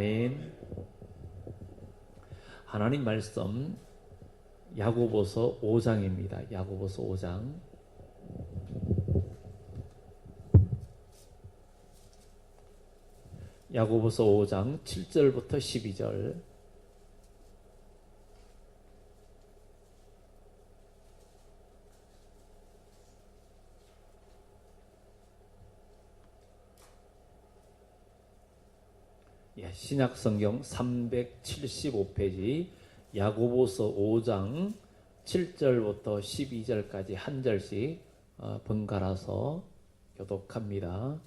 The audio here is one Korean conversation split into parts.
아멘. 하나님 말씀 야고보서 5장입니다. 야고보서 5장. 야고보서 5장 7절부터 12절. 신약성경 375페이지 야고보서 5장 7절부터 12절까지 한 절씩 번갈아서 교독합니다.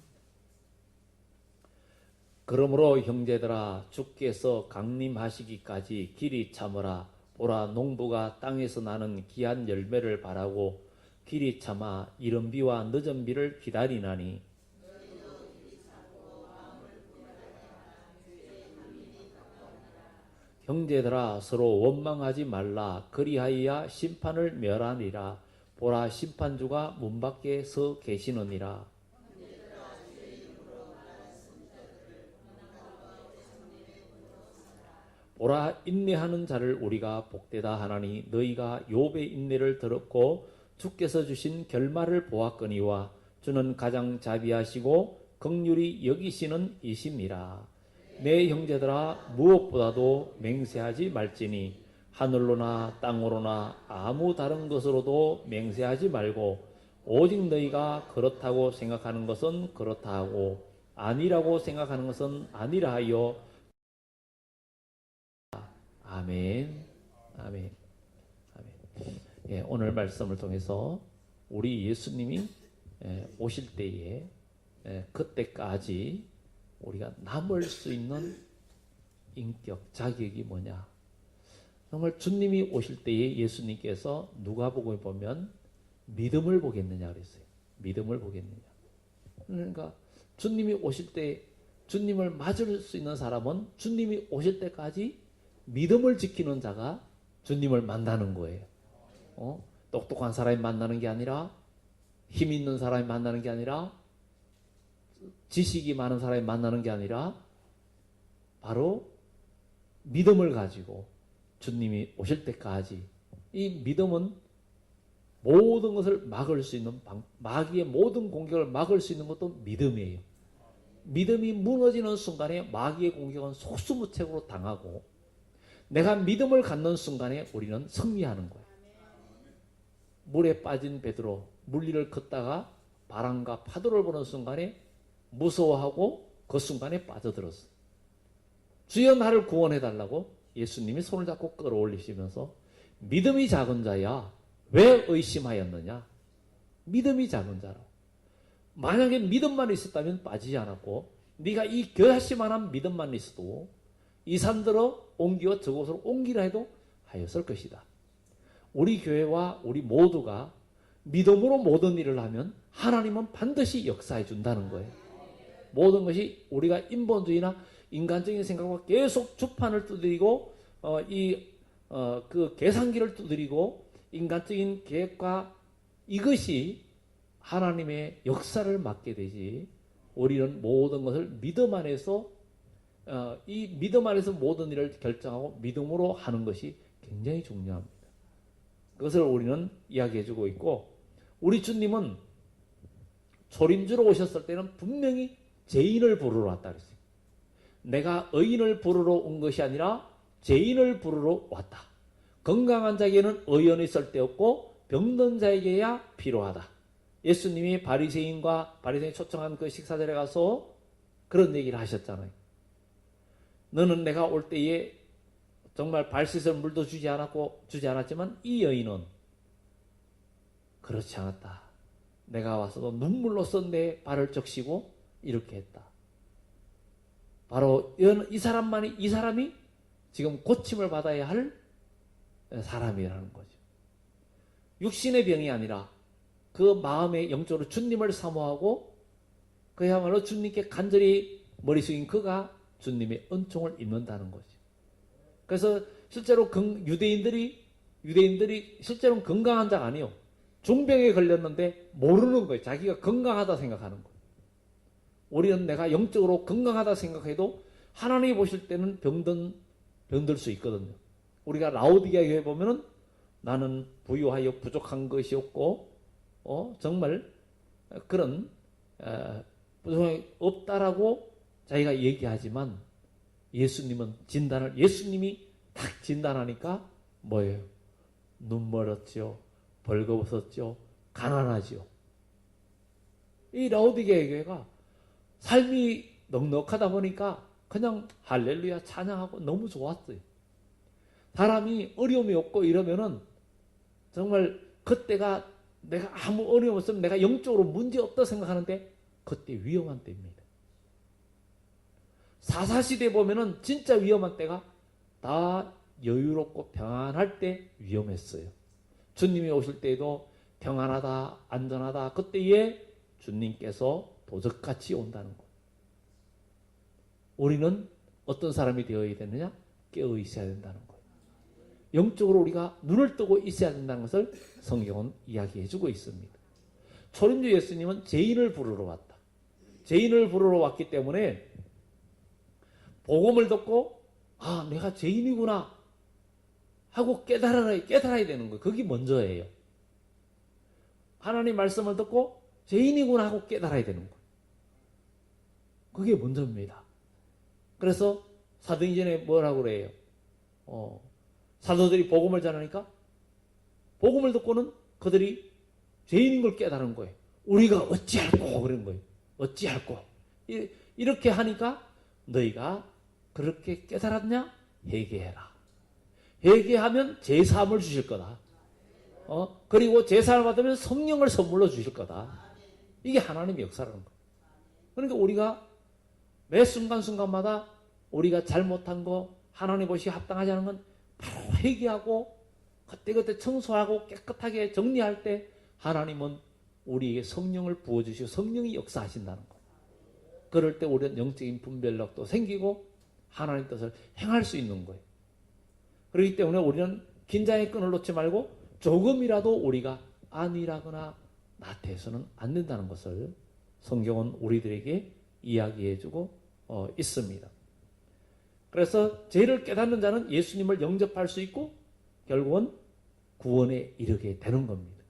그러므로 형제들아 주께서 강림하시기까지 길이 참으라. 보라 농부가 땅에서 나는 귀한 열매를 바라고 길이 참아 이른 비와 늦은 비를 기다리나니 형제들아 서로 원망하지 말라. 그리하여야 심판을 멸하니라. 보라 심판주가 문 밖에 서 계시느니라. 보라 인내하는 자를 우리가 복되다 하나니 너희가 욥의 인내를 들었고 주께서 주신 결말을 보았거니와 주는 가장 자비하시고 긍휼히 여기시는 이심이라. 내 형제들아 무엇보다도 맹세하지 말지니 하늘로나 땅으로나 아무 다른 것으로도 맹세하지 말고 오직 너희가 그렇다고 생각하는 것은 그렇다 하고 아니라고 생각하는 것은 아니라 하여. 아멘. 아멘. 아멘. 예, 오늘 말씀을 통해서 우리 예수님이 오실 때에 그때까지 우리가 남을 수 있는 인격, 자격이 뭐냐? 정말 주님이 오실 때에 예수님께서 누가복음에 보면 믿음을 보겠느냐 그랬어요. 믿음을 보겠느냐. 그러니까 주님이 오실 때 주님을 맞을 수 있는 사람은 주님이 오실 때까지 믿음을 지키는 자가 주님을 만나는 거예요. 똑똑한 사람이 만나는 게 아니라 힘 있는 사람이 만나는 게 아니라 지식이 많은 사람이 만나는 게 아니라 바로 믿음을 가지고 주님이 오실 때까지. 이 믿음은 모든 것을 막을 수 있는 마귀의 모든 공격을 막을 수 있는 것도 믿음이에요. 믿음이 무너지는 순간에 마귀의 공격은 속수무책으로 당하고 내가 믿음을 갖는 순간에 우리는 승리하는 거예요. 물에 빠진 베드로 물리를 걷다가 바람과 파도를 보는 순간에 무서워하고 그 순간에 빠져들었어요. 주여 나를 구원해달라고 예수님이 손을 잡고 끌어올리시면서 믿음이 작은 자야 왜 의심하였느냐. 믿음이 작은 자라고. 만약에 믿음만 있었다면 빠지지 않았고 네가 이 겨자씨만한 믿음만 있어도 이 산들어 옮겨 저곳으로 옮기라 해도 하였을 것이다. 우리 교회와 우리 모두가 믿음으로 모든 일을 하면 하나님은 반드시 역사해 준다는 거예요. 모든 것이 우리가 인본주의나 인간적인 생각과 계속 주판을 두드리고 그 계산기를 두드리고 인간적인 계획과 이것이 하나님의 역사를 맡게 되지. 우리는 모든 것을 믿음 안에서 이 믿음 안에서 모든 일을 결정하고 믿음으로 하는 것이 굉장히 중요합니다. 그것을 우리는 이야기해주고 있고 우리 주님은 초림주로 오셨을 때는 분명히 죄인을 부르러 왔다 그랬어요. 내가 의인을 부르러 온 것이 아니라 죄인을 부르러 왔다. 건강한 자에게는 의원이 쓸데없고 병든 자에게야 필요하다. 예수님이 바리새인과 바리새인 초청한 그 식사자리에 가서 그런 얘기를 하셨잖아요. 너는 내가 올 때에 정말 발 씻을 물도 주지 않았지만 이 여인은 그렇지 않았다. 내가 와서도 눈물로써 내 발을 적시고 이렇게 했다. 바로 이 사람이 지금 고침을 받아야 할 사람이라는 거죠. 육신의 병이 아니라 그 마음의 영적으로 주님을 사모하고 그야말로 주님께 간절히 머리 숙인 그가 주님의 은총을 입는다는 거죠. 그래서 실제로 유대인들이 실제로는 건강한 자가 아니에요. 중병에 걸렸는데 모르는 거예요. 자기가 건강하다 생각하는 거예요. 우리는 내가 영적으로 건강하다 생각해도 하나님이 보실 때는 병들 수 있거든요. 우리가 라오디게아 교회 보면은 나는 부유하여 부족한 것이 없고 정말 그런 부족함이 없다라고 자기가 얘기하지만 예수님이 딱 진단하니까 뭐예요? 눈 멀었죠, 벌거벗었죠, 가난하죠. 이 라오디게아 교회가 삶이 넉넉하다 보니까 그냥 할렐루야 찬양하고 너무 좋았어요. 사람이 어려움이 없고 이러면은 정말 그때가 내가 아무 어려움 없으면 내가 영적으로 문제 없다 생각하는데 그때 위험한 때입니다. 사사시대 보면은 진짜 위험한 때가 다 여유롭고 평안할 때 위험했어요. 주님이 오실 때에도 평안하다, 안전하다, 그때에 주님께서 도적같이 온다는 것. 우리는 어떤 사람이 되어야 되느냐? 깨어 있어야 된다는 거예요. 영적으로 우리가 눈을 뜨고 있어야 된다는 것을 성경은 이야기해 주고 있습니다. 초림주 예수님은 죄인을 부르러 왔다. 죄인을 부르러 왔기 때문에 복음을 듣고 내가 죄인이구나 하고 깨달아야 되는 거예요. 그게 먼저예요. 하나님 말씀을 듣고 죄인이구나 하고 깨달아야 되는 거예요. 그게 먼저입니다. 그래서 사도행전에 뭐라고 그래요? 사도들이 복음을 전하니까 복음을 듣고는 그들이 죄인인 걸 깨달은 거예요. 우리가 어찌할꼬 그런 거예요. 어찌할꼬 이렇게 하니까 너희가 그렇게 깨달았냐? 회개해라. 회개하면 제사함을 주실 거다. 그리고 제사를 받으면 성령을 선물로 주실 거다. 이게 하나님의 역사라는 거예요. 그러니까 우리가 매 순간순간마다 우리가 잘못한 거 하나님 보시기에 합당하지 않은 건 바로 회개하고 그때그때 청소하고 깨끗하게 정리할 때 하나님은 우리에게 성령을 부어주시고 성령이 역사하신다는 거예요. 그럴 때 우리는 영적인 분별력도 생기고 하나님 뜻을 행할 수 있는 거예요. 그렇기 때문에 우리는 긴장의 끈을 놓지 말고 조금이라도 우리가 안일하거나 나태해서는 안 된다는 것을 성경은 우리들에게 이야기해주고 있습니다. 그래서 죄를 깨닫는 자는 예수님을 영접할 수 있고 결국은 구원에 이르게 되는 겁니다.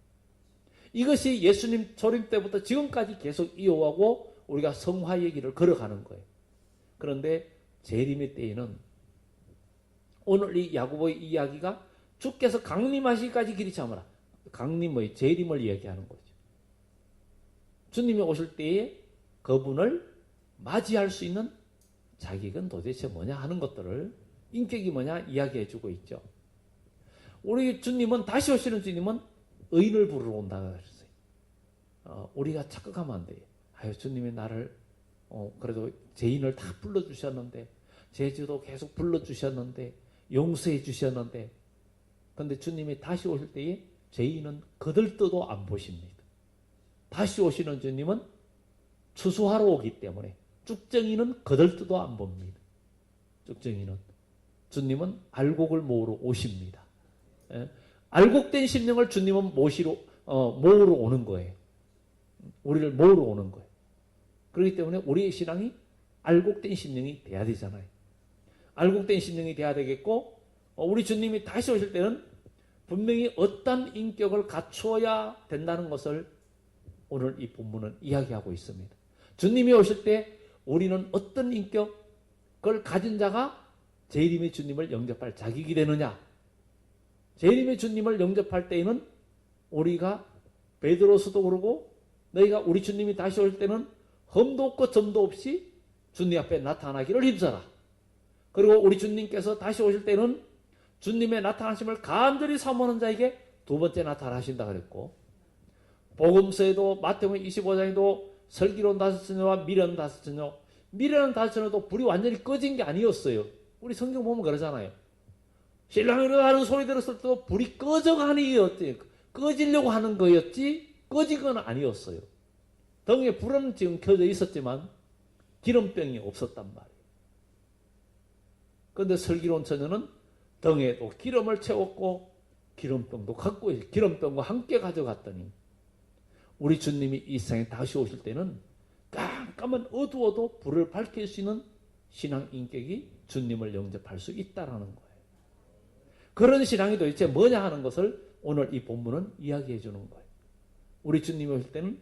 이것이 예수님 초림 때부터 지금까지 계속 이어오고 우리가 성화의 길을 걸어가는 거예요. 그런데 재림의 때에는 오늘 이 야고보의 이야기가 주께서 강림하시기까지 길이 참으라. 강림의 재림을 이야기하는 거죠. 주님이 오실 때에 그분을 맞이할 수 있는 자격은 도대체 뭐냐 하는 것들을 인격이 뭐냐 이야기해 주고 있죠. 우리 주님은 다시 오시는 주님은 의인을 부르러 온다고 그랬어요. 우리가 착각하면 안 돼요. 주님이 나를 그래도 죄인을 다 불러주셨는데 죄주도 계속 불러주셨는데 용서해 주셨는데 근데 주님이 다시 오실 때에 죄인은 거들떠도 안 보십니다. 다시 오시는 주님은 추수하러 오기 때문에 쭉정이는 거들떠도 안 봅니다. 쭉정이는 주님은 알곡을 모으러 오십니다. 알곡된 심령을 주님은 모으러 오는 거예요. 우리를 모으러 오는 거예요. 그렇기 때문에 우리의 신앙이 알곡된 심령이 돼야 되잖아요. 알곡된 심령이 돼야 되겠고 우리 주님이 다시 오실 때는 분명히 어떤 인격을 갖추어야 된다는 것을 오늘 이 본문은 이야기하고 있습니다. 주님이 오실 때 우리는 어떤 인격을 가진 자가 재림의 주님을 영접할 자격이 되느냐? 재림의 주님을 영접할 때에는 우리가 베드로서도 그러고 너희가 우리 주님이 다시 올 때는 흠도 없고 점도 없이 주님 앞에 나타나기를 힘써라. 그리고 우리 주님께서 다시 오실 때는 주님의 나타나심을 간절히 사모하는 자에게 두 번째 나타나신다 그랬고 복음서에도 마태복음 25장에도 슬기로운 다섯 처녀와 미련한 다섯 처녀 미련한 다섯 처녀도 불이 완전히 꺼진 게 아니었어요. 우리 성경 보면 그러잖아요. 신랑이 일어나는 소리 들었을 때도 불이 꺼져가는 거였지. 꺼지려고 하는 거였지 꺼진 건 아니었어요. 등에 불은 지금 켜져 있었지만 기름병이 없었단 말이에요. 그런데 슬기로운 처녀는 등에도 기름을 채웠고 기름병도 갖고 기름병과 함께 가져갔더니 우리 주님이 이 세상에 다시 오실 때는 깜깜한 어두워도 불을 밝힐 수 있는 신앙 인격이 주님을 영접할 수 있다라는 거예요. 그런 신앙이 도대체 뭐냐 하는 것을 오늘 이 본문은 이야기해 주는 거예요. 우리 주님이 오실 때는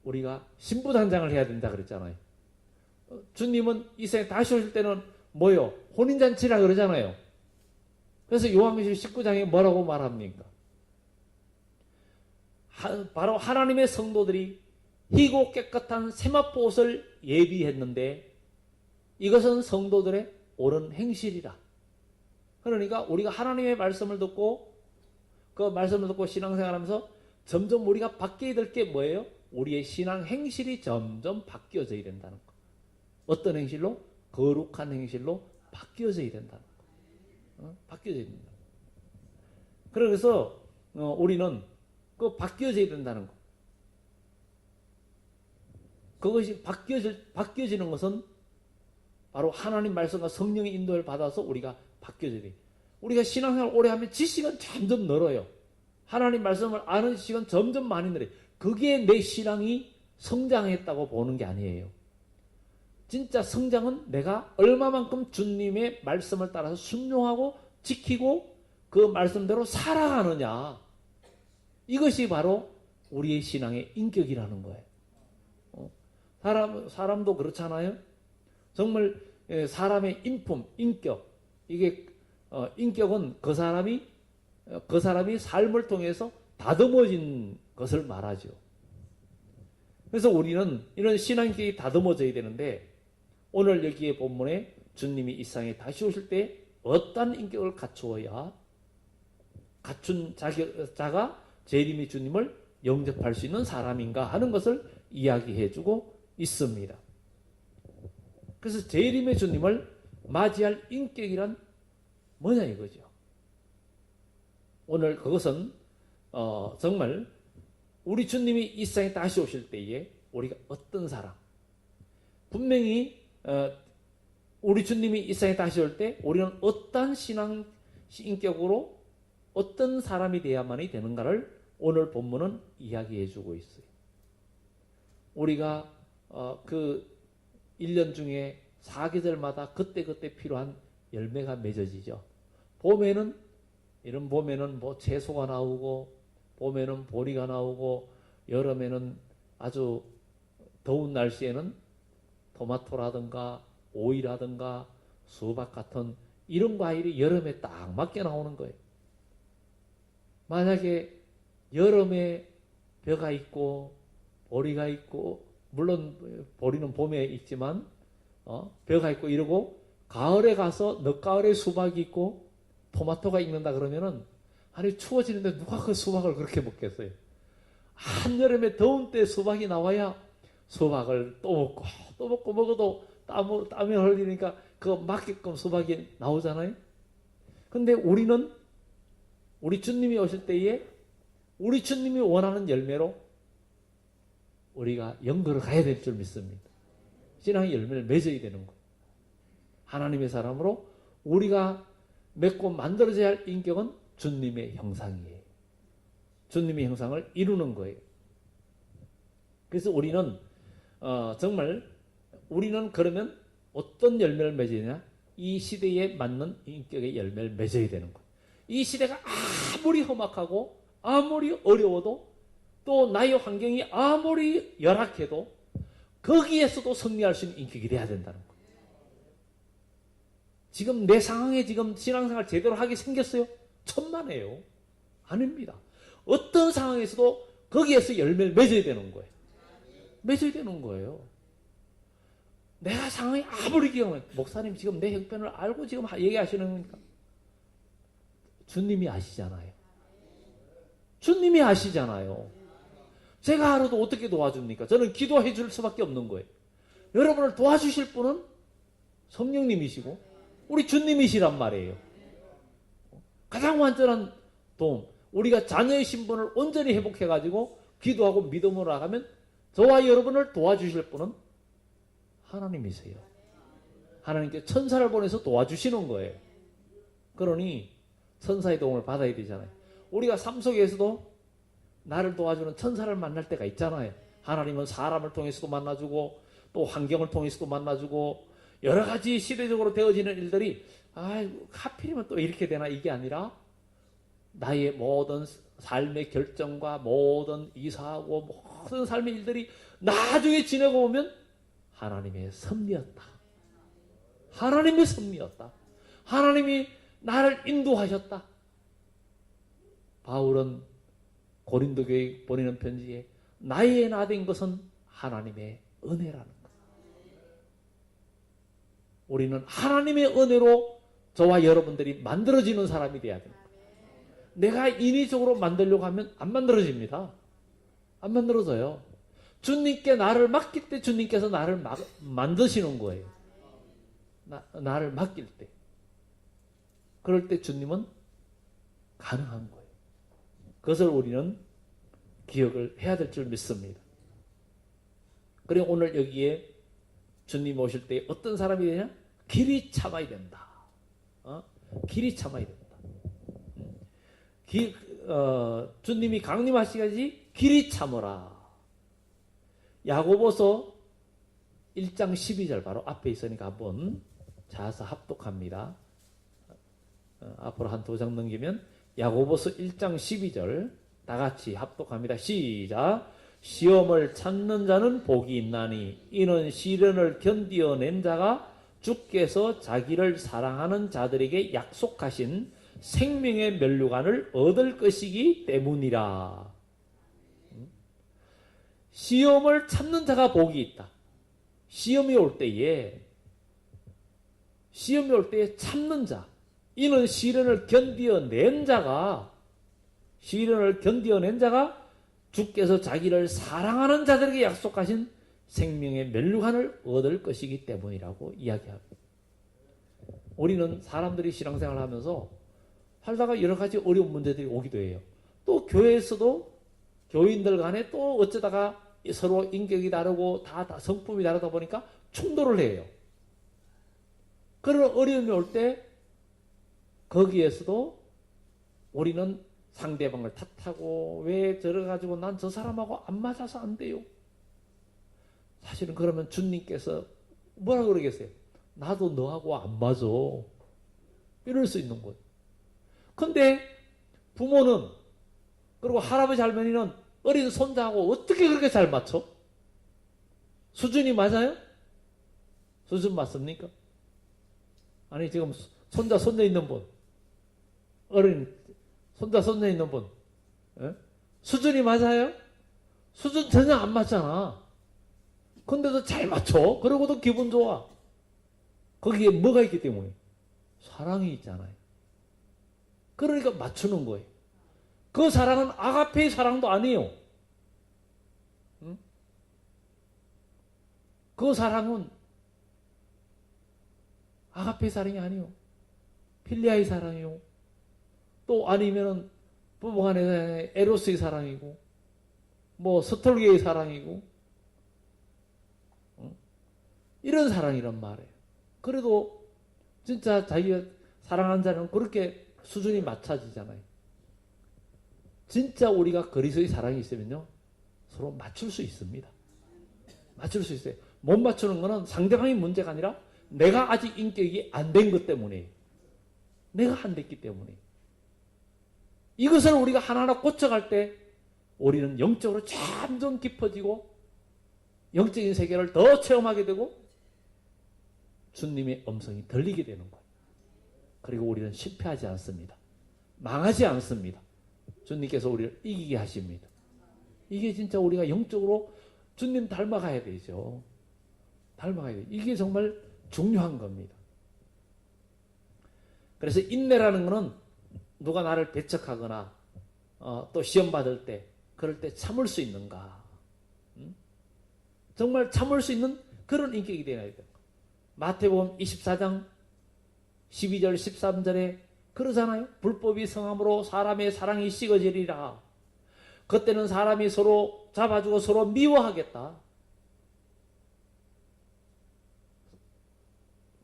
우리가 신부단장을 해야 된다 그랬잖아요. 주님은 이 세상에 다시 오실 때는 뭐요? 혼인잔치라 그러잖아요. 그래서 요한계시록 19장에 뭐라고 말합니까? 바로 하나님의 성도들이 희고 깨끗한 세마포 옷을 예비했는데 이것은 성도들의 옳은 행실이라. 그러니까 우리가 하나님의 말씀을 듣고 그 말씀을 듣고 신앙생활하면서 점점 우리가 바뀌어야 될 게 뭐예요? 우리의 신앙 행실이 점점 바뀌어져야 된다는 거. 어떤 행실로? 거룩한 행실로 바뀌어져야 된다는 거. 바뀌어져야 된다. 그래서 우리는 그 바뀌어져야 된다는 거. 그것이 바뀌어지는 것은 바로 하나님 말씀과 성령의 인도를 받아서 우리가 바뀌어져야 돼. 우리가 신앙생활 오래 하면 지식은 점점 늘어요. 하나님 말씀을 아는 지식은 점점 많이 늘어요. 그게 내 신앙이 성장했다고 보는 게 아니에요. 진짜 성장은 내가 얼마만큼 주님의 말씀을 따라서 순종하고 지키고 그 말씀대로 살아가느냐. 이것이 바로 우리의 신앙의 인격이라는 거예요. 사람도 그렇잖아요. 정말 사람의 인품, 인격, 이게 인격은 그 사람이 삶을 통해서 다듬어진 것을 말하죠. 그래서 우리는 이런 신앙인격이 다듬어져야 되는데 오늘 여기에 본문에 주님이 이 세상에 다시 오실 때 어떤 인격을 갖추어야 갖춘 자가 재림의 주님을 영접할 수 있는 사람인가 하는 것을 이야기해주고 있습니다. 그래서 재림의 주님을 맞이할 인격이란 뭐냐 이거죠. 오늘 그것은 정말 우리 주님이 이 세상에 다시 오실 때에 우리가 어떤 사람, 분명히 우리 주님이 이 세상에 다시 올 때 우리는 어떤 신앙 인격으로 어떤 사람이 되어야만이 되는가를 오늘 본문은 이야기해주고 있어요. 우리가 그 1년 중에 4계절마다 그때그때 필요한 열매가 맺어지죠. 봄에는 뭐 채소가 나오고 봄에는 보리가 나오고 여름에는 아주 더운 날씨에는 토마토라든가 오이라든가 수박 같은 이런 과일이 여름에 딱 맞게 나오는 거예요. 만약에 여름에 벼가 있고 보리가 있고 물론 보리는 봄에 있지만 벼가 있고 이러고 가을에 가서 늦가을에 수박이 있고 토마토가 익는다 그러면은 아니 추워지는데 누가 그 수박을 그렇게 먹겠어요? 한여름에 더운 때 수박이 나와야 수박을 또 먹고 먹어도 땀이 흘리니까 그 맞게끔 수박이 나오잖아요. 근데 우리는 우리 주님이 오실 때에 우리 주님이 원하는 열매로 우리가 영거로 가야 될 줄 믿습니다. 신앙의 열매를 맺어야 되는 거예요. 하나님의 사람으로 우리가 맺고 만들어져야 할 인격은 주님의 형상이에요. 주님의 형상을 이루는 거예요. 그래서 우리는 정말 우리는 그러면 어떤 열매를 맺으냐? 이 시대에 맞는 인격의 열매를 맺어야 되는 거예요. 이 시대가 아무리 험악하고 아무리 어려워도 또 나의 환경이 아무리 열악해도 거기에서도 승리할 수 있는 인격이 돼야 된다는 거예요. 지금 내 상황에 지금 신앙생활 제대로 하게 생겼어요? 천만에요. 아닙니다. 어떤 상황에서도 거기에서 열매를 맺어야 되는 거예요. 맺어야 되는 거예요. 내가 상황이 아무리 기억나면 목사님 지금 내 형편을 알고 지금 얘기하시는 겁니까? 주님이 아시잖아요. 주님이 아시잖아요. 제가 알아도 어떻게 도와줍니까? 저는 기도해 줄 수밖에 없는 거예요. 여러분을 도와주실 분은 성령님이시고 우리 주님이시란 말이에요. 가장 완전한 도움. 우리가 자녀의 신분을 온전히 회복해가지고 기도하고 믿음으로 나가면 저와 여러분을 도와주실 분은 하나님이세요. 하나님께 천사를 보내서 도와주시는 거예요. 그러니 천사의 도움을 받아야 되잖아요. 우리가 삶 속에서도 나를 도와주는 천사를 만날 때가 있잖아요. 하나님은 사람을 통해서도 만나주고 또 환경을 통해서도 만나주고 여러 가지 시대적으로 되어지는 일들이 하필이면 또 이렇게 되나 이게 아니라 나의 모든 삶의 결정과 모든 이사하고 모든 삶의 일들이 나중에 지내고 보면 하나님의 섭리였다. 하나님의 섭리였다. 하나님이 나를 인도하셨다. 바울은 고린도 교회에 보내는 편지에 나의 나 된 것은 하나님의 은혜라는 것. 우리는 하나님의 은혜로 저와 여러분들이 만들어지는 사람이 돼야 됩니다. 내가 인위적으로 만들려고 하면 안 만들어집니다. 안 만들어져요. 주님께 나를 맡길 때 주님께서 나를 만드시는 거예요. 나를 맡길 때. 그럴 때 주님은 가능한 거예요. 그것을 우리는 기억을 해야 될 줄 믿습니다. 그리고 오늘 여기에 주님 오실 때 어떤 사람이 되냐? 길이 참아야 된다. 길이 참아야 된다. 주님이 강림하시기까지 길이 참으라. 야고보서 1장 12절 바로 앞에 있으니까 한번 자서 합독합니다. 앞으로 한 2장 넘기면 야고보서 1장 12절 다 같이 합독합니다. 시작. 시험을 참는 자는 복이 있나니 이는 시련을 견디어낸 자가 주께서 자기를 사랑하는 자들에게 약속하신 생명의 면류관을 얻을 것이기 때문이라. 시험을 참는 자가 복이 있다. 시험이 올 때에 참는 자, 이는 시련을 견디어낸 자가 주께서 자기를 사랑하는 자들에게 약속하신 생명의 면류관을 얻을 것이기 때문이라고 이야기합니다. 우리는 사람들이 신앙생활을 하면서 살다가 여러 가지 어려운 문제들이 오기도 해요. 또 교회에서도 교인들 간에 또 어쩌다가 서로 인격이 다르고 다 성품이 다르다 보니까 충돌을 해요. 그런 어려움이 올 때 거기에서도 우리는 상대방을 탓하고 왜 저래가지고 난 저 사람하고 안 맞아서 안 돼요. 사실은 그러면 주님께서 뭐라 그러겠어요? 나도 너하고 안 맞아. 이럴 수 있는 거예요. 근데 부모는 그리고 할아버지 할머니는 어린 손자하고 어떻게 그렇게 잘 맞춰? 수준이 맞아요? 수준 맞습니까? 아니 지금 손자 손녀 있는 분, 어린 손자 손녀 있는 분, 수준이 맞아요? 수준 전혀 안 맞잖아. 근데도 잘 맞춰. 그러고도 기분 좋아. 거기에 뭐가 있기 때문에? 사랑이 있잖아요. 그러니까 맞추는 거예요. 그 사랑은 아가페의 사랑도 아니에요. 그 사랑은 아가페의 사랑이 아니에요. 필리아의 사랑이요. 또 아니면은 부부간의 에로스의 사랑이고, 뭐 스톨게의 사랑이고, 이런 사랑이란 말이에요. 그래도 진짜 자기가 사랑하는 자는 그렇게 수준이 맞춰지잖아요. 진짜 우리가 그리스도의 사랑이 있으면요, 서로 맞출 수 있습니다. 맞출 수 있어요. 못 맞추는 거는 상대방의 문제가 아니라 내가 아직 인격이 안 된 것 때문에, 내가 안 됐기 때문에. 이것을 우리가 하나하나 고쳐갈 때 우리는 영적으로 점점 깊어지고 영적인 세계를 더 체험하게 되고 주님의 음성이 들리게 되는 거예요. 그리고 우리는 실패하지 않습니다. 망하지 않습니다. 주님께서 우리를 이기게 하십니다. 이게 진짜 우리가 영적으로 주님 닮아가야 되죠. 닮아가야 돼요. 이게 정말 중요한 겁니다. 그래서 인내라는 것은 누가 나를 배척하거나 또 시험 받을 때 그럴 때 참을 수 있는가? 정말 참을 수 있는 그런 인격이 되어야 돼요. 마태복음 24장 12절 13절에 그러잖아요. 불법이 성함으로 사람의 사랑이 식어지리라. 그때는 사람이 서로 잡아주고 서로 미워하겠다.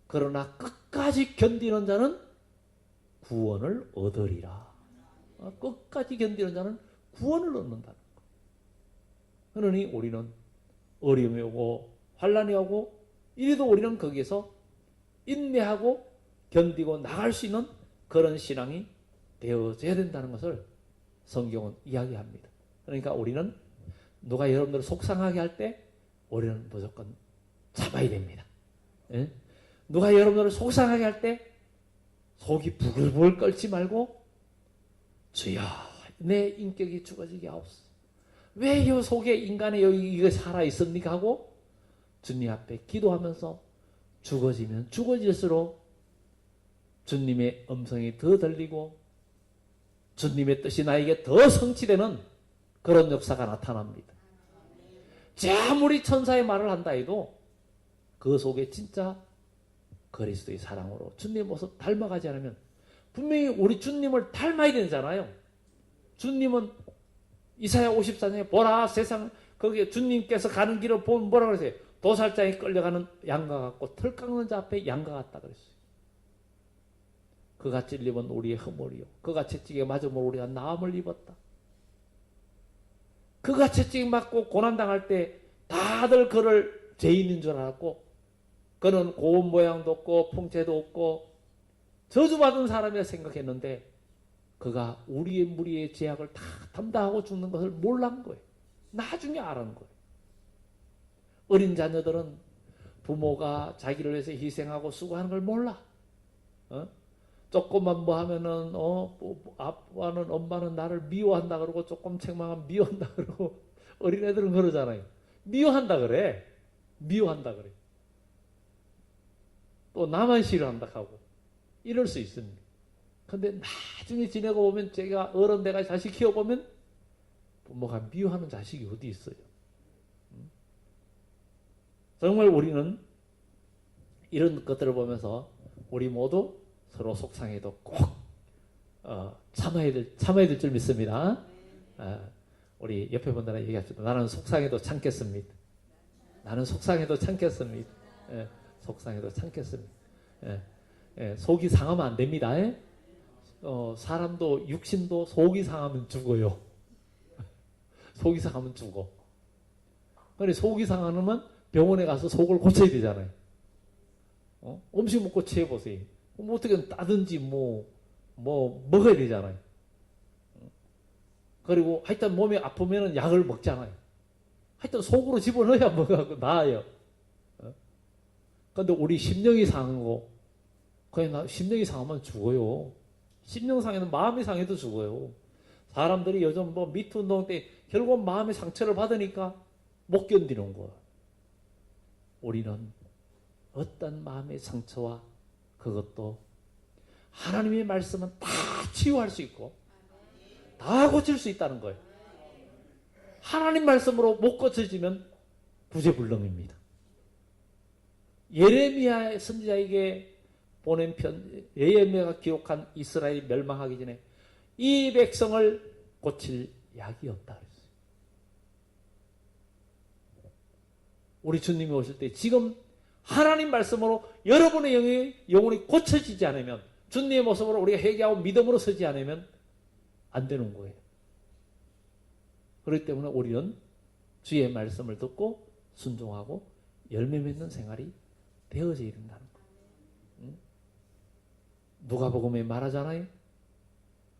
그러나 끝까지 견디는 자는 구원을 얻으리라. 끝까지 견디는 자는 구원을 얻는다는 것. 그러니 우리는 어려움이 오고 환란이 오고 이래도 우리는 거기에서 인내하고 견디고 나갈 수 있는 그런 신앙이 되어져야 된다는 것을 성경은 이야기합니다. 그러니까 우리는 누가 여러분들을 속상하게 할 때 우리는 무조건 참아야 됩니다. 예? 누가 여러분들을 속상하게 할 때 속이 부글부글 끓지 말고 주여 내 인격이 죽어지게 하옵소서. 왜 이 속에 인간의 이거 살아있습니까? 하고 주님 앞에 기도하면서 죽어지면 죽어질수록 주님의 음성이 더 들리고 주님의 뜻이 나에게 더 성취되는 그런 역사가 나타납니다. 아무리 천사의 말을 한다 해도 그 속에 진짜 그리스도의 사랑으로 주님의 모습 닮아가지 않으면 분명히 우리 주님을 닮아야 되잖아요. 주님은 이사야 54장에 보라 세상 거기에 주님께서 가는 길을 보면 뭐라 그러세요? 도살장에 끌려가는 양과 같고 털 깎는 자 앞에 양과 같다 그랬어요. 그가 찔림은 우리의 허물이요 그가 채찍에 맞음으로 우리가 나음을 입었다. 그가 채찍 맞고 고난당할 때 다들 그를 죄인인 줄 알았고 그는 고운 모양도 없고 풍채도 없고 저주받은 사람이라 생각했는데 그가 우리의 무리의 죄악을 다 담당하고 죽는 것을 몰란 거예요. 나중에 알은 거예요. 어린 자녀들은 부모가 자기를 위해서 희생하고 수고하는 걸 몰라. 조금만 뭐 하면은 아빠는 엄마는 나를 미워한다 그러고 조금 책망하면 미워한다 그러고 어린애들은 그러잖아요. 미워한다 그래. 미워한다 그래. 또 나만 싫어한다 하고 이럴 수 있습니다. 근데 나중에 지내고 보면 제가 어른 내가 자식 키워보면 부모가 미워하는 자식이 어디 있어요. 정말 우리는 이런 것들을 보면서 우리 모두 서로 속상해도 꼭 참아야 될 줄 믿습니다. 우리 옆에 분들한테 얘기합시다. 나는 속상해도 참겠습니다. 나는 속상해도 참겠습니다. 속상해도 참겠습니다. 속이 상하면 안 됩니다. 사람도 육신도 속이 상하면 죽어요. 속이 상하면 죽어. 그래 속이 상하면 병원에 가서 속을 고쳐야 되잖아요. 음식 먹고 취해보세요. 뭐 어떻게든 따든지 먹어야 되잖아요. 그리고 하여튼 몸이 아프면 약을 먹잖아요. 하여튼 속으로 집어넣어야 뭐가 나아요. 근데 우리 심령이 상한 거, 그냥 심령이 상하면 죽어요. 심령 상해는 마음이 상해도 죽어요. 사람들이 요즘 미투 운동 때 결국 마음의 상처를 받으니까 못 견디는 거야. 우리는 어떤 마음의 상처와 그것도 하나님의 말씀은 다 치유할 수 있고 다 고칠 수 있다는 거예요. 하나님 말씀으로 못 고쳐지면 구제불능입니다. 예레미야 선지자에게 보낸 편, 예레미야가 기록한 이스라엘이 멸망하기 전에 이 백성을 고칠 약이 없다 그랬어요. 우리 주님이 오실 때 지금 하나님 말씀으로 여러분의 영혼이 고쳐지지 않으면 주님의 모습으로 우리가 회개하고 믿음으로 서지 않으면 안 되는 거예요. 그렇기 때문에 우리는 주의 말씀을 듣고 순종하고 열매 맺는 생활이 되어져야 된다는 거예요. 누가복음에 말하잖아요.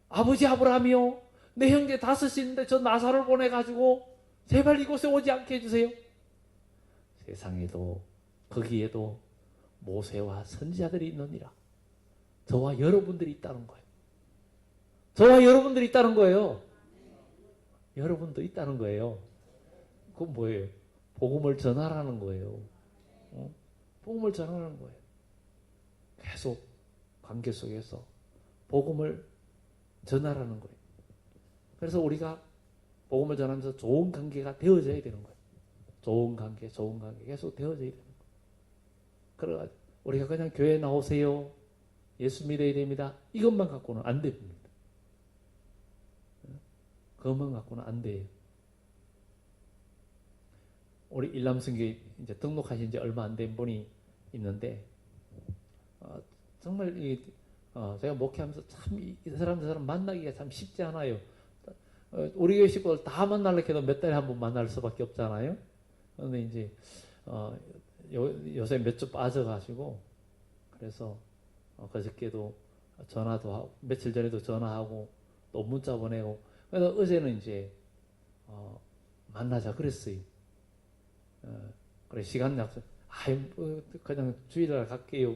아버지 아브라함이요, 내 형제 다섯이 있는데 저 나사로를 보내가지고 제발 이곳에 오지 않게 해주세요. 세상에도 거기에도 모세와 선지자들이 있느니라. 저와 여러분들이 있다는 거예요. 저와 여러분들이 있다는 거예요. 여러분도 있다는 거예요. 그건 뭐예요? 복음을 전하라는 거예요. 복음을 전하라는 거예요. 계속 관계 속에서 복음을 전하라는 거예요. 그래서 우리가 복음을 전하면서 좋은 관계가 되어져야 되는 거예요. 좋은 관계 계속 되어져야 되는 거예요. 그래가지고 우리가 그냥 교회 나오세요, 예수 믿어야 됩니다, 이것만 갖고는 안 됩니다. 그것만 갖고는 안 돼요. 우리 일남성교회 이제 등록하신 지 얼마 안 된 분이 있는데 정말 제가 목회하면서 참 이 사람 저 사람 만나기가 참 쉽지 않아요. 우리 교회 식구들 다 만나려고 해도 몇 달에 한 번 만날 수밖에 없잖아요. 그런데 이제 요새 몇 주 빠져가지고 그래서 그저께도 전화도 하고 며칠 전에도 전화하고 또 문자 보내고 그래서 어제는 이제 만나자 그랬어요. 그래 시간 약속. 그냥 주일날 갈게요.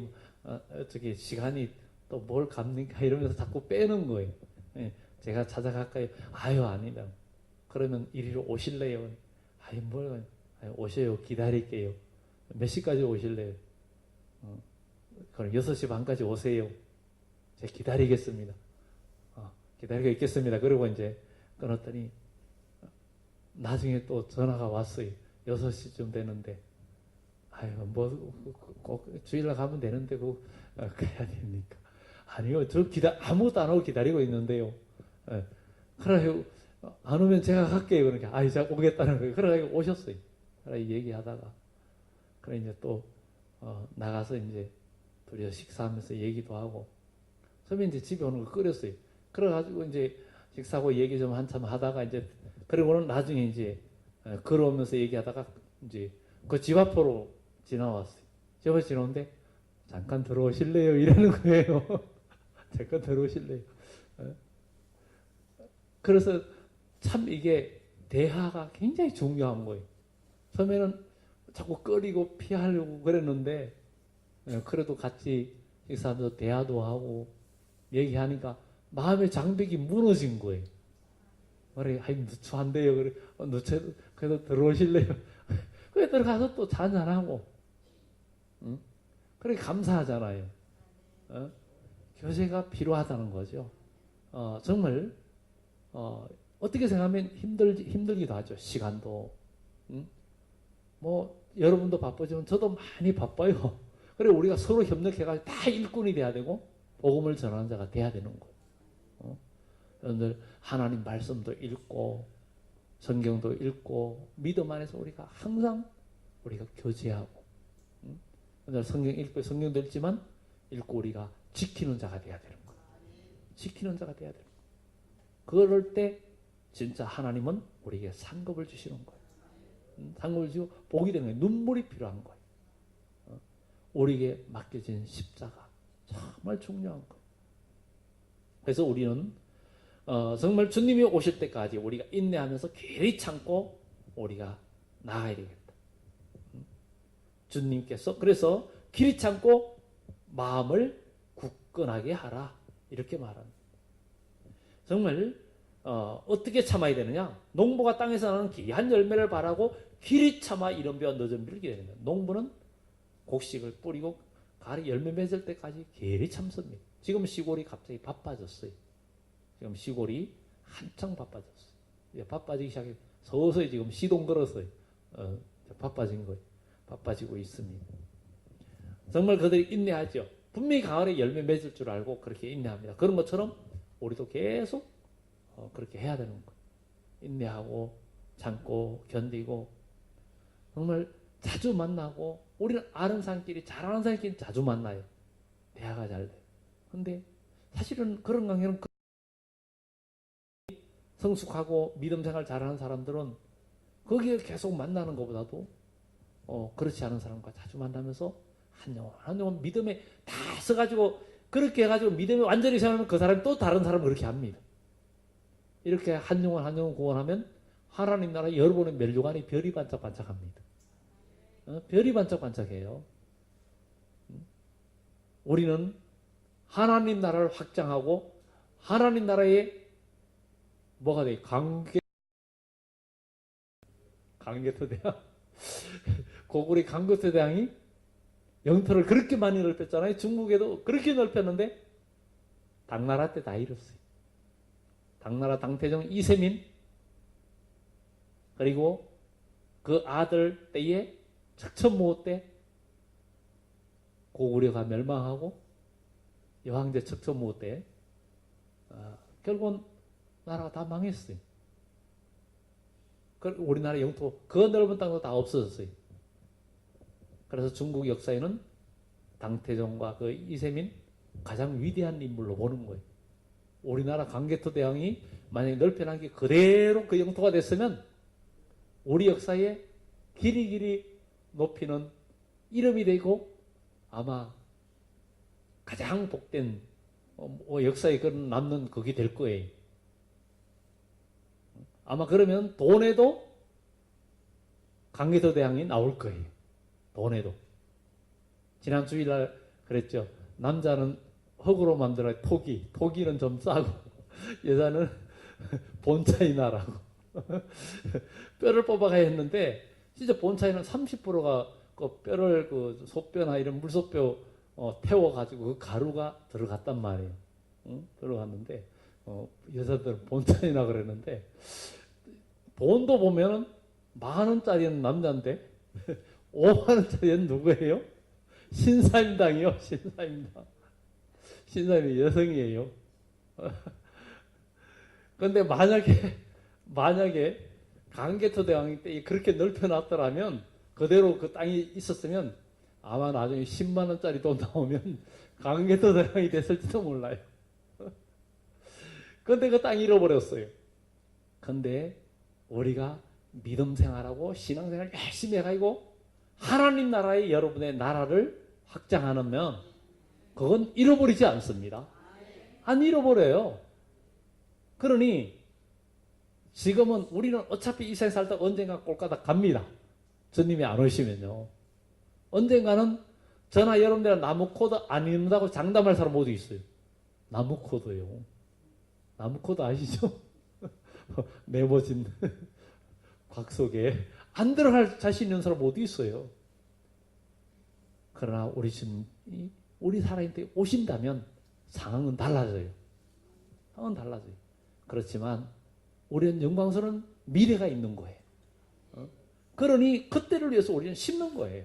어떻게 시간이 또 뭘 갑니까? 이러면서 자꾸 빼는 거예요. 예, 제가 찾아갈까요? 아니다. 그러면 이리로 오실래요? 뭘 오셔요. 기다릴게요. 몇 시까지 오실래요? 그럼 6시 반까지 오세요. 제가 기다리겠습니다. 기다리고 있겠습니다. 그리고 이제 끊었더니 나중에 또 전화가 왔어요. 6시쯤 되는데 꼭 주일날 가면 되는데 가야 됩니까? 아니요. 아무것도 안 하고 기다리고 있는데요. 그래 안 오면 제가 갈게요. 그러니까 제가 오겠다는 거예요. 그래 오셨어요. 그래 얘기하다가 그래 이제 또 나가서 이제 둘이서 식사하면서 얘기도 하고 처음에 이제 집에 오는 거 끓였어요. 그래가지고 이제 식사하고 얘기 좀 한참 하다가 이제 그리고는 나중에 이제 걸어오면서 얘기하다가 이제 그 집 앞으로 지나왔어요. 집 앞에 지나오는데 잠깐 들어오실래요? 이러는 거예요. 잠깐 들어오실래요? 그래서 참 이게 대화가 굉장히 중요한 거예요. 처음에는 자꾸 꺼리고 피하려고 그랬는데 그래도 같이 식사하면서 대화도 하고 얘기하니까 마음의 장벽이 무너진 거예요. 그래, 누추한데요. 그래, 누추해도 그래도 들어오실래요? 그래 들어가서 또 잔잔하고, 응? 그래 감사하잖아요. 교제가 필요하다는 거죠. 정말 어떻게 생각하면 힘들기도 하죠. 시간도, 응? 뭐 여러분도 바쁘지만 저도 많이 바빠요. 그래 우리가 서로 협력해가지고 다 일꾼이 돼야 되고 복음을 전하는 자가 돼야 되는 거예요. 여러분들 하나님 말씀도 읽고 성경도 읽고 믿음 안에서 우리가 항상 우리가 교제하고 성경 읽고 성경도 읽지만 읽고 우리가 지키는 자가 돼야 되는 거예요. 지키는 자가 돼야 되는 거예요. 그럴 때 진짜 하나님은 우리에게 상급을 주시는 거예요. 상급을 주고 복이 되는 거예요. 눈물이 필요한 거예요. 우리에게 맡겨진 십자가 정말 중요한 거예요. 그래서 우리는 정말 주님이 오실 때까지 우리가 인내하면서 길이 참고 우리가 나아가야 되겠다. 주님께서 그래서 길이 참고 마음을 굳건하게 하라 이렇게 말합니다. 정말 어떻게 참아야 되느냐? 농부가 땅에서 나는 귀한 열매를 바라고 길이 참아 이른 비와 늦은 비를 기다려야 됩니다. 농부는 곡식을 뿌리고 가을에 열매 맺을 때까지 길이 참습니다. 지금 시골이 갑자기 바빠졌어요. 지금 시골이 한창 바빠졌어요. 이제 바빠지기 시작해 서서히 지금 시동 걸었어요. 바빠진 거예요. 바빠지고 있습니다. 정말 그들이 인내하죠. 분명히 가을에 열매 맺을 줄 알고 그렇게 인내합니다. 그런 것처럼 우리도 계속 그렇게 해야 되는 거예요. 인내하고 참고 견디고 정말 자주 만나고 우리는 아는 사람끼리 잘하는 사람끼리 자주 만나요. 대화가 잘 돼요. 근데 사실은 그런 관계는 성숙하고 믿음 생활 잘하는 사람들은 거기에 계속 만나는 것보다도 그렇지 않은 사람과 자주 만나면서 한 영혼 믿음에 다 써가지고 그렇게 해가지고 믿음에 완전히 생각하면 그 사람이 또 다른 사람을 그렇게 합니다. 이렇게 한 영혼 구원하면 하나님 나라 여러분의 멸류관이 별이 반짝반짝합니다. 별이 반짝반짝해요. 우리는 하나님 나라를 확장하고 하나님 나라에 뭐가 돼? 강개토대왕 고구려 강개토대왕이 영토를 그렇게 많이 넓혔잖아요. 중국에도 그렇게 넓혔는데 당나라 때 다 잃었어요. 당나라 당태종 이세민 그리고 그 아들 때에 척천무호 때 고구려가 멸망하고 여황제 척천무호 때 결국은 나라가 다 망했어요. 우리나라 영토 그 넓은 땅도 다 없어졌어요. 그래서 중국 역사에는 당태종과 그 이세민 가장 위대한 인물로 보는 거예요. 우리나라 강개토 대왕이 만약에 넓혀놓은 게 그대로 그 영토가 됐으면 우리 역사에 길이 높이는 이름이 되고 아마 가장 복된 역사에 그런 남는 그게 될 거예요. 아마 그러면 돈에도 강계도 대왕이 나올 거예요. 돈에도. 지난 주일날 그랬죠. 남자는 흙으로 만들어야 토기는 좀 싸고 여자는 본차이 나라고 뼈를 뽑아가야 했는데 진짜 본차이는 30%가 그 뼈를 그 소뼈나 이런 물소뼈 태워가지고 그 가루가 들어갔단 말이에요. 응? 들어갔는데 여자들은 본차이나 그랬는데 본도 보면은 10,000원짜리는 남자인데 50,000원짜리는 누구예요? 신사임당이요. 신사임당. 신사임이 여성이에요. 그런데 만약에 강개토 대왕이 때 그렇게 넓혀놨더라면 그대로 그 땅이 있었으면 아마 나중에 10만 원짜리 돈 나오면 강개토 대왕이 됐을지도 몰라요. 그런데 그 땅 잃어버렸어요. 근데 우리가 믿음 생활하고 신앙 생활 열심히 해가지고 하나님 나라의 여러분의 나라를 확장하면 그건 잃어버리지 않습니다. 안 잃어버려요. 그러니 지금은 우리는 어차피 이 세상 살다 언젠가 꼴까닥 갑니다. 주님이 안 오시면요. 언젠가는 저나 여러분들은 나무 코드 안 읽는다고 장담할 사람 어디 있어요? 나무 코드요. 나무 코드 아시죠? 메모진 곽 속에 안 들어갈 자신 있는 사람 어디 있어요? 그러나 우리 주님이 우리 살아있는 때 오신다면 상황은 달라져요. 상황은 달라져요. 그렇지만 우리는 영광스러운 미래가 있는 거예요. 그러니 그때를 위해서 우리는 심는 거예요.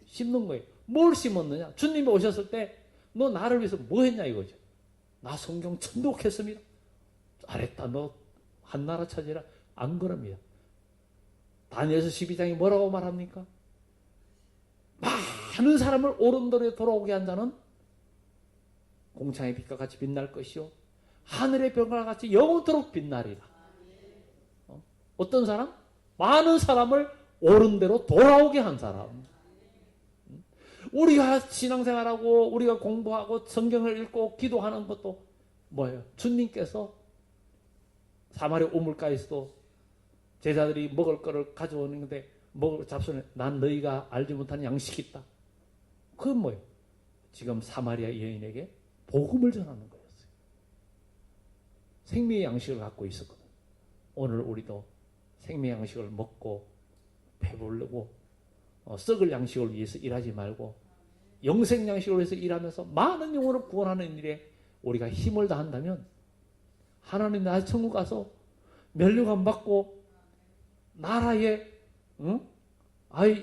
심는 거예요. 뭘 심었느냐? 주님이 오셨을 때 너 나를 위해서 뭐 했냐 이거죠. 나 성경 전독했습니다. 잘했다. 너 한나라 차지라. 안 그럽니다. 다니엘서 12장이 뭐라고 말합니까? 많은 사람을 오른도로 돌아오게 한 자는 공창의 빛과 같이 빛날 것이요 하늘의 별과 같이 영원토록 빛나리라. 어떤 사람? 많은 사람을 옳은 대로 돌아오게 한 사람. 우리가 신앙생활하고 우리가 공부하고 성경을 읽고 기도하는 것도 뭐예요? 주님께서 사마리아 우물가에서도 제자들이 먹을 거를 가져오는데 먹을 잡수는 난 너희가 알지 못하는 양식이 있다. 그건 뭐예요? 지금 사마리아 여인에게 복음을 전하는 거였어요. 생명의 양식을 갖고 있었거든. 오늘 우리도 생명의 양식을 먹고 배부르고 썩을 양식을 위해서 일하지 말고 영생 양식을 위해서 일하면서 많은 영혼을 구원하는 일에 우리가 힘을 다한다면 하나님 나라 천국 가서 면류관 받고 나라에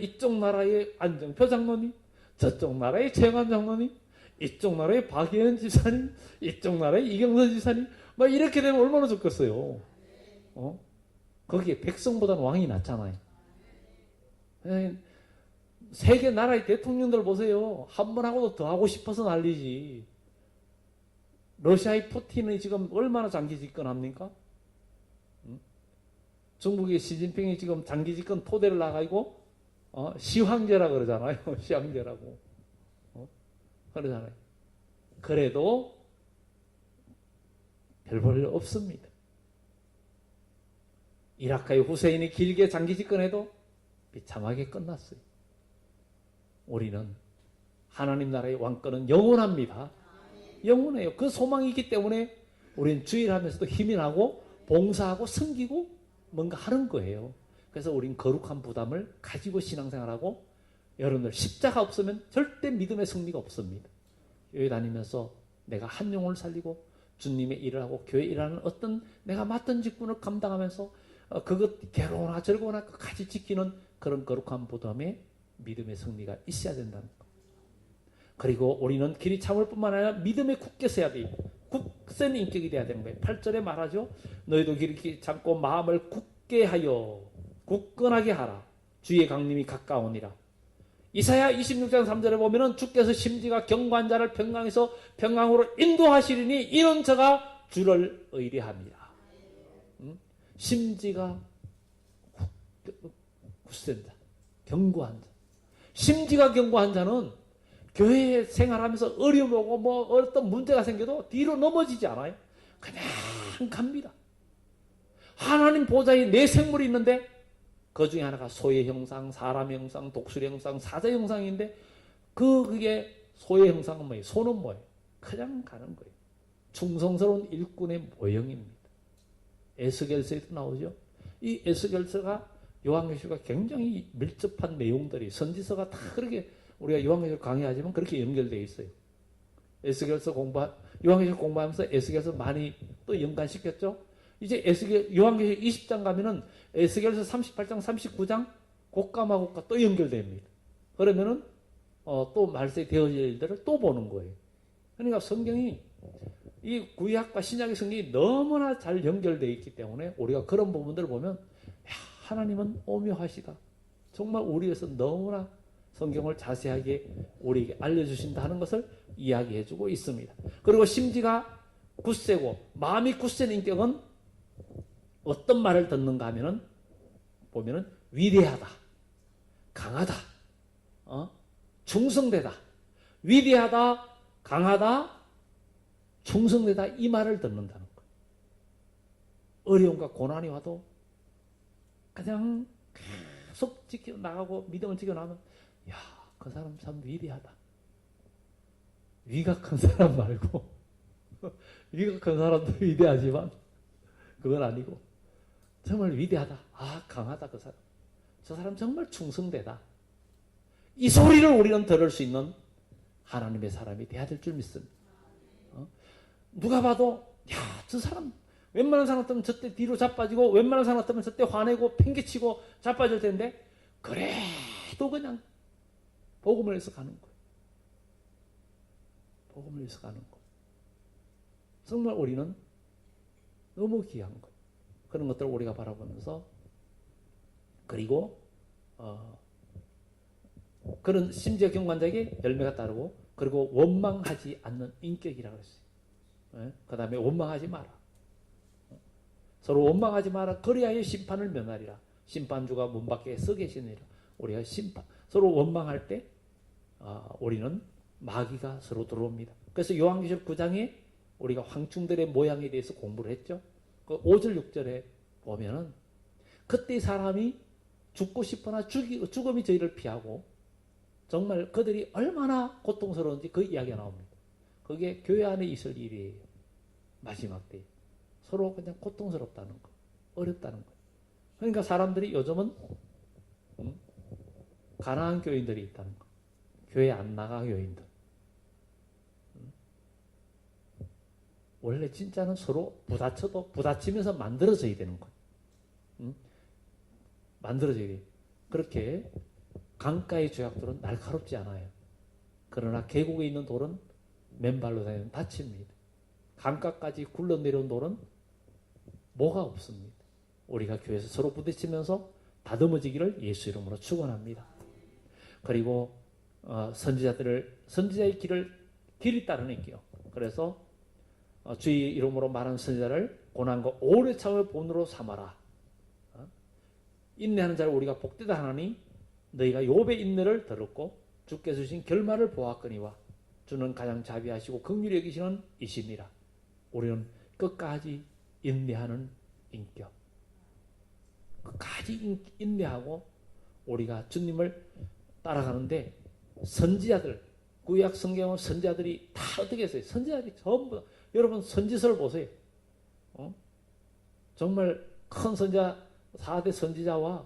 이쪽 나라의 안정표 장로님, 저쪽 나라의 최영환 장로님, 이쪽 나라의 박예현 지사님, 이쪽 나라의 이경선 지사님, 막 이렇게 되면 얼마나 좋겠어요. 거기에 백성보다는 왕이 낫잖아요. 세계 나라의 대통령들 보세요. 한 번 하고도 더 하고 싶어서 난리지. 러시아의 푸틴이 지금 얼마나 장기 집권합니까? 중국의 시진핑이 지금 장기 집권 토대를 나가고 시황제라 그러잖아요. 시황제라고 그러잖아요. 그래도 별 볼 일 없습니다. 이라크의 후세인이 길게 장기 집권해도 비참하게 끝났어요. 우리는 하나님 나라의 왕권은 영원합니다. 영원해요. 그 소망이 있기 때문에 우리는 주일하면서도 힘이 나고 봉사하고 섬기고 뭔가 하는 거예요. 그래서 우린 거룩한 부담을 가지고 신앙생활하고 여러분들 십자가 없으면 절대 믿음의 승리가 없습니다. 교회 다니면서 내가 한 영혼을 살리고 주님의 일을 하고 교회 일하는 어떤 내가 맡은 직분을 감당하면서 그것 괴로우나 즐거우나 같이 지키는 그런 거룩한 부담에 믿음의 승리가 있어야 된다는 것. 그리고 우리는 길이 참을 뿐만 아니라 믿음에 굳게 서야 돼요. 굳센 인격이 돼야 되는 거예요. 8절에 말하죠. 너희도 길이 참고 마음을 굳게 하여 굳건하게 하라. 주의 강림이 가까우니라. 이사야 26장 3절에 보면은 주께서 심지가 견고한 자를 평강에서 평강으로 인도하시리니 이는 저가 주를 의뢰합니다. 심지가 굳센 자, 견고한 자. 심지가 견고한 자는 교회 생활하면서 어려움 오고 뭐 어떤 문제가 생겨도 뒤로 넘어지지 않아요. 그냥 갑니다. 하나님 보좌에 내 생물이 있는데 그 중에 하나가 소의 형상, 사람의 형상, 독수리 형상, 사자 형상인데 그게 소의 형상은 뭐예요? 소는 뭐예요? 그냥 가는 거예요. 충성스러운 일꾼의 모형입니다. 에스겔서에도 나오죠. 이 에스겔서가 요한계시록과 굉장히 밀접한 내용들이 선지서가 다 그렇게 우리가 요한계시록 강의하지만 그렇게 연결되어 있어요. 요한계시록 공부하면서 에스겔서 많이 또 연관시켰죠. 이제 요한계시록 20장 가면은 에스겔서 38장, 39장 곡감하고 또 연결됩니다. 그러면은 또 말세에 되어질 일들을 또 보는 거예요. 그러니까 성경이 이 구약과 신약의 성경이 너무나 잘 연결되어 있기 때문에 우리가 그런 부분들을 보면 하나님은 오묘하시다. 정말 우리에서 너무나 성경을 자세하게 우리에게 알려주신다 하는 것을 이야기해주고 있습니다. 그리고 심지가 굳세고 마음이 굳센 인격은 어떤 말을 듣는가 하면은 보면은 위대하다, 강하다, 충성되다, 위대하다, 강하다, 충성되다 이 말을 듣는다는 거예요. 어려움과 고난이 와도 그냥 계속 지켜나가고 믿음을 지켜나가면 야, 그 사람 참 위대하다. 위가 큰 사람 말고 위가 큰 사람도 위대하지만 그건 아니고 정말 위대하다. 아, 강하다 그 사람. 저 사람 정말 충성되다. 이 소리를 우리는 들을 수 있는 하나님의 사람이 돼야 될 줄 믿습니다. 누가 봐도 야, 저 사람 웬만한 사람 같으면 저때 뒤로 자빠지고 웬만한 사람 같으면 저때 화내고 팽개치고 자빠질 텐데 그래도 그냥 복음을 위해서 가는 거예요. 복음을 위해서 가는 거. 정말 우리는 너무 귀한 거예요. 그런 것들을 우리가 바라보면서 그리고 그런 심지어 경관자에게 열매가 따르고 그리고 원망하지 않는 인격이라고 했어요. 그 다음에 원망하지 마라. 서로 원망하지 마라. 그리하여 심판을 면하리라. 심판주가 문 밖에 서 계시느니라. 우리가 서로 원망할 때 우리는 마귀가 서로 들어옵니다. 그래서 요한계시록 9장에 우리가 황충들의 모양에 대해서 공부를 했죠. 그 5절 6절에 보면은 그때 사람이 죽고 싶으나 죽음이 저희를 피하고 정말 그들이 얼마나 고통스러운지 그 이야기가 나옵니다. 그게 교회 안에 있을 일이에요. 마지막 때 서로 그냥 고통스럽다는 거, 어렵다는 거. 그러니까 사람들이 요즘은 가난한 교인들이 있다는 거. 교회 안 나가 교인들. 원래 진짜는 서로 부딪혀도 부딪히면서 만들어져야 되는 거예요. 만들어져야 돼요. 그렇게 강가의 죄악들은 날카롭지 않아요. 그러나 계곡에 있는 돌은 맨발로 다니면 다칩니다. 강가까지 굴러내려온 돌은 뭐가 없습니다. 우리가 교회에서 서로 부딪히면서 다듬어지기를 예수 이름으로 축원합니다. 그리고 선지자의 길이 따르니까요. 그래서 주의 이름으로 말하는 선지자를 고난과 오래 참을 본으로 삼아라. 인내하는 자를 우리가 복되다 하나니 너희가 욥의 인내를 들었고 주께서 주신 결말을 보았거니와 주는 가장 자비하시고 긍휼히 여기시는 이시니라. 우리는 끝까지 인내하는 인격. 끝까지 인내하고 우리가 주님을 따라가는데 선지자들, 구약 성경의 선지자들이 다 어떻게 했어요? 선지자들이 전부 여러분 선지서를 보세요. 정말 큰 선지자 4대 선지자와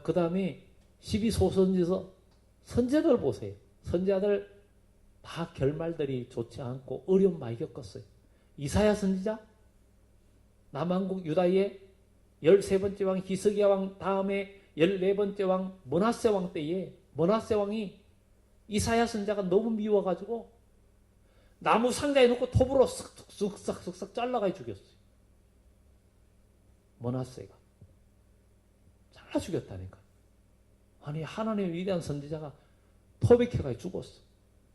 그 다음에 12소선지서 선지자들 보세요. 선지자들 다 결말들이 좋지 않고 어려움 많이 겪었어요. 이사야 선지자 남한국 유다의 13번째 왕 히스기야 왕 다음에 14번째 왕 므낫세 왕 때에 므낫세 왕이 이사야 선지자가 너무 미워가지고 나무 상자에 넣고 톱으로 쓱싹 잘라가 죽였어요. 므낫세가 잘라 죽였다니까. 아니 하나님의 위대한 선지자가 톱에 켜가 죽었어.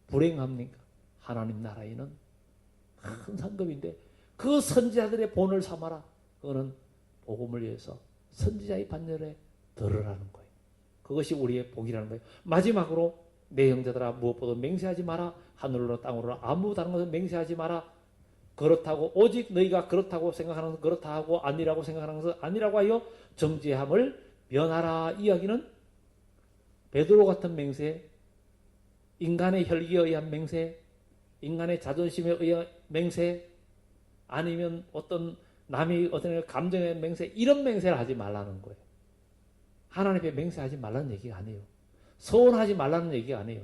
불행합니까? 하나님 나라에는 큰 상급인데 그 선지자들의 본을 삼아라. 그거는 복음을 위해서 선지자의 반열에 들으라는 거예요. 그것이 우리의 복이라는 거예요. 마지막으로 내 형제들아 무엇보다 맹세하지 마라. 하늘로 땅으로 아무 다른 것을 맹세하지 마라. 그렇다고 오직 너희가 그렇다고 생각하는 것은 그렇다 하고 아니라고 생각하는 것은 아니라고 하여 정죄함을 면하라. 이야기는 베드로 같은 맹세, 인간의 혈기에 의한 맹세, 인간의 자존심에 의한 맹세, 아니면 어떤 남이 어떤 감정에 의한 맹세, 이런 맹세를 하지 말라는 거예요. 하나님 앞에 맹세하지 말라는 얘기가 아니에요. 서원하지 말라는 얘기가 아니에요.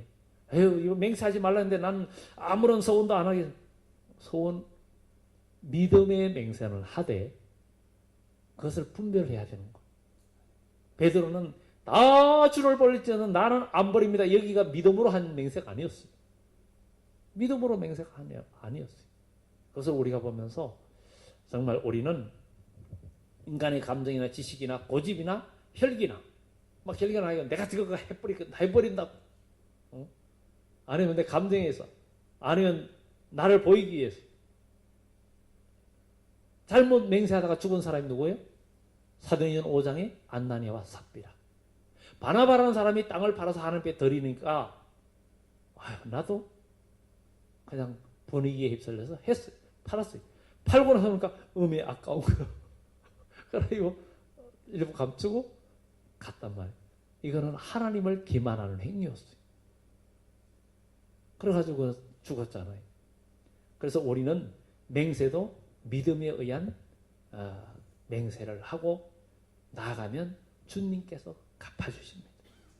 에휴, 이거 맹세하지 말라는데 나는 아무런 서원도 안 하겠. 서원, 믿음의 맹세는 하되 그것을 분별해야 되는 거예요. 베드로는 다 주를 버릴 때는 나는 안 버립니다. 여기가 믿음으로 한 맹세가 아니었어요. 믿음으로 맹세가 아니었어요. 그것을 우리가 보면서 정말 우리는 인간의 감정이나 지식이나 고집이나 혈기나 막 혈기나 이거 내가 저거 해버린다. 어? 아니면 내 감정에서, 아니면 나를 보이기 위해서 잘못 맹세하다가 죽은 사람이 누구예요? 사도행전 5장에 안나니아와 삽비라. 바나바라는 사람이 땅을 팔아서 하나님께 드리니까 나도 그냥 분위기에 휩쓸려서 했어요. 팔았어요. 팔고 나서 보니까 아까운 거예요. 그래서 일부 감추고 갔단 말이에요. 이거는 하나님을 기만하는 행위였어요. 그래가지고 죽었잖아요. 그래서 우리는 맹세도 믿음에 의한 맹세를 하고 나아가면 주님께서 갚아주십니다.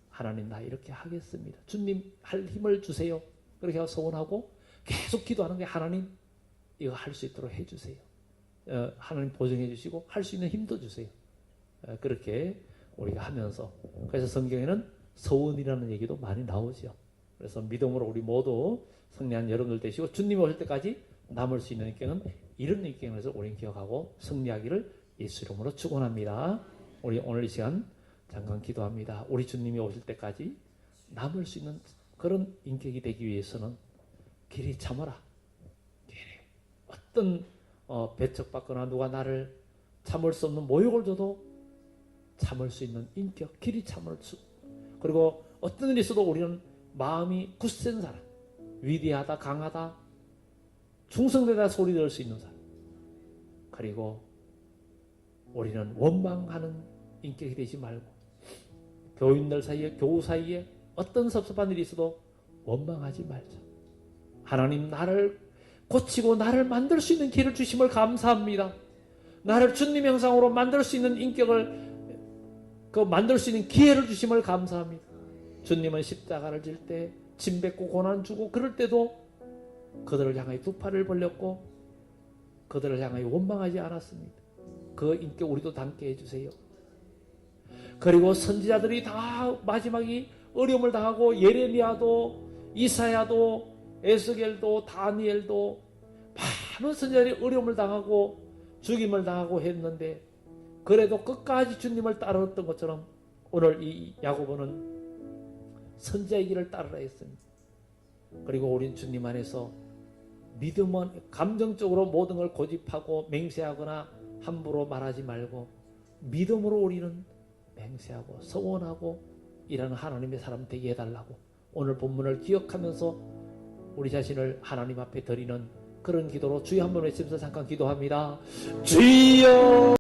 하나님 나 이렇게 하겠습니다. 주님 할 힘을 주세요. 그렇게 소원하고 계속 기도하는 게 하나님 이거 할 수 있도록 해주세요. 하나님 보증해 주시고 할 수 있는 힘도 주세요. 그렇게 우리가 하면서, 그래서 성경에는 서원이라는 얘기도 많이 나오죠. 그래서 믿음으로 우리 모두 승리한 여러분들 되시고 주님이 오실 때까지 남을 수 있는 인격은 이런 인격에서 우리는 기억하고 승리하기를 예수 이름으로 축원합니다. 우리 오늘 이 시간 잠깐 기도합니다. 우리 주님이 오실 때까지 남을 수 있는 그런 인격이 되기 위해서는 길이 참아라. 어떤 배척받거나 누가 나를 참을 수 없는 모욕을 줘도 참을 수 있는 인격, 길이 참을 수. 그리고 어떤 일이 있어도 우리는 마음이 굳센 사람, 위대하다, 강하다, 충성되다 소리 들을 수 있는 사람. 그리고 우리는 원망하는 인격이 되지 말고 교인들 사이에, 교우 사이에 어떤 섭섭한 일이 있어도 원망하지 말자. 하나님 나를 고치고 나를 만들 수 있는 길을 주심을 감사합니다. 나를 주님 형상으로 만들 수 있는 인격을 만들 수 있는 기회를 주심을 감사합니다. 주님은 십자가를 질 때 침 뱉고 고난 주고 그럴 때도 그들을 향하여 두 팔을 벌렸고 그들을 향하여 원망하지 않았습니다. 그 인격 우리도 담게 해주세요. 그리고 선지자들이 다 마지막에 어려움을 당하고 예레미야도 이사야도 에스겔도 다니엘도 많은 선지자들이 어려움을 당하고 죽임을 당하고 했는데 그래도 끝까지 주님을 따르었던 것처럼 오늘 이 야고보는 선지자의 길을 따르라 했습니다. 그리고 우린 주님 안에서 믿음은 감정적으로 모든 걸 고집하고 맹세하거나 함부로 말하지 말고 믿음으로 우리는 맹세하고 서원하고 일하는 하나님의 사람 되게 해달라고 오늘 본문을 기억하면서 우리 자신을 하나님 앞에 드리는 그런 기도로 주여 한번 외치면서 잠깐 기도합니다. 주여